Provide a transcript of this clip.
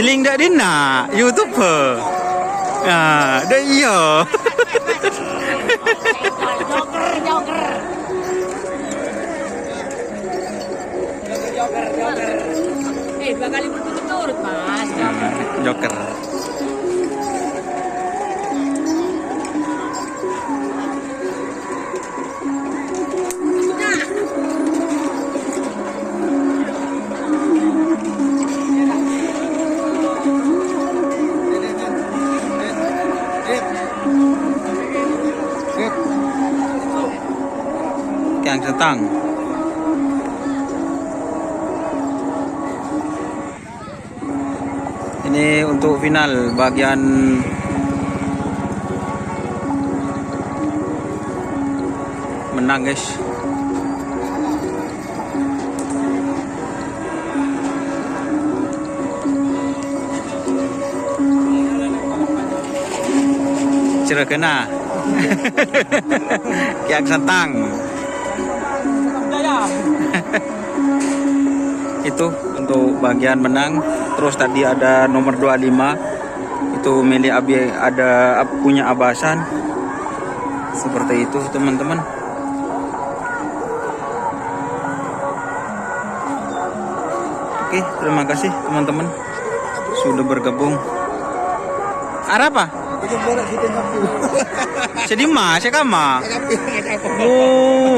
link dak dina YouTuber. Ah, dah iya. Joker. Dua kali berturut-turut, Mas. Joker. Yang setang. Ini untuk final bagian menang, guys. Cerah kena. Yang setang. Itu untuk bagian menang. Terus tadi ada nomor 25 itu milik Abi, ada punya Abasan. Seperti itu teman-teman. Oke, terima kasih teman-teman sudah bergabung. Ada apa? Sedih mah, saya kama. Oh.